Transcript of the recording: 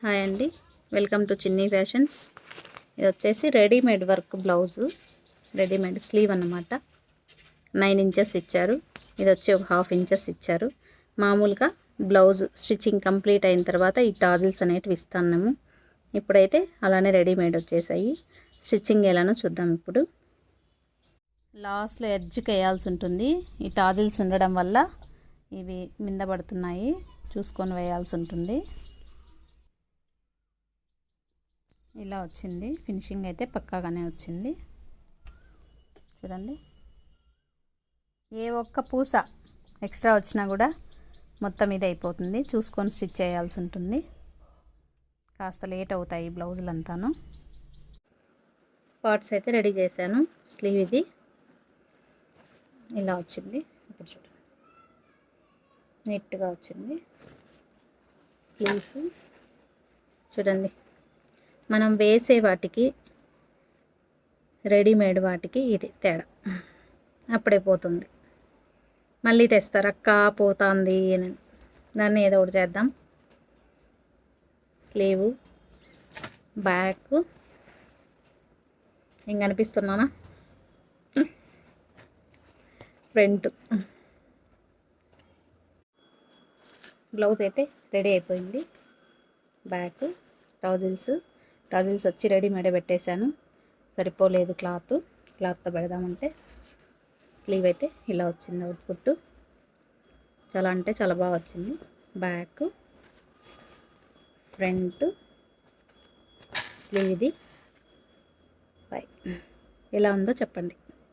Hi అండి, welcome to చిన్ని fashions. ఇది వచ్చేసి readymade work blouse, readymade sleeve అన్నమాట. 9 ఇంచెస్ ఇచ్చారు. ఇది వచ్చి ఒక 1/2 ఇంచెస్ ఇచ్చారు. మామూలుగా బ్లౌజ్ స్టిచ్చింగ్ కంప్లీట్ అయిన తర్వాత ఈ టాజిల్స్ అనేటివి ఇస్తాము. ఇప్పుడైతే అలానే రెడీమేడ్ వచ్చేసాయి. స్టిచ్చింగ్ ఎలానో చూద్దాం. ఇప్పుడు లాస్ట్లో ఎడ్జ్కి వేయాల్సి ఉంటుంది. ఈ టాజిల్స్ ఉండడం వల్ల ఇవి మింద పడుతున్నాయి, చూసుకొని వేయాల్సి ఉంటుంది. ఇలా వచ్చింది. ఫినిషింగ్ అయితే పక్కాగానే వచ్చింది. చూడండి, ఏ ఒక్క పూస ఎక్స్ట్రా వచ్చినా కూడా మొత్తం ఇది అయిపోతుంది. చూసుకొని స్టిచ్ చేయాల్సి ఉంటుంది. కాస్త లేట్ అవుతాయి బ్లౌజులు అంతాను. పార్ట్స్ అయితే రెడీ చేశాను. స్లీవ్ ఇది ఇలా వచ్చింది. ఇప్పుడు చూడండి, నీట్గా వచ్చింది. స్లీవ్స్ చూడండి, మనం వేసే వాటికి రెడీమేడ్ వాటికి ఇది తేడా. అప్పుడే పోతుంది. మళ్ళీ తెస్తారు, అక్క పోతుంది అని. దాన్ని ఏదో ఒకటి చేద్దాం. స్లీవ్, బ్యాక్ ఇంక అనిపిస్తున్నానా, ఫ్రంట్. బ్లౌజ్ అయితే రెడీ అయిపోయింది. బ్యాక్ టాజిల్స్ వచ్చి రెడీమేడ్ పెట్టేశాను. సరిపోలేదు క్లాత్తో పెడదామంటే. స్లీవ్ అయితే ఇలా వచ్చింది. అవుట్పుట్ చాలా అంటే చాలా బాగా వచ్చింది. బ్యాక్, ఫ్రంట్, స్లీవ్ ఇది పై ఎలా ఉందో చెప్పండి.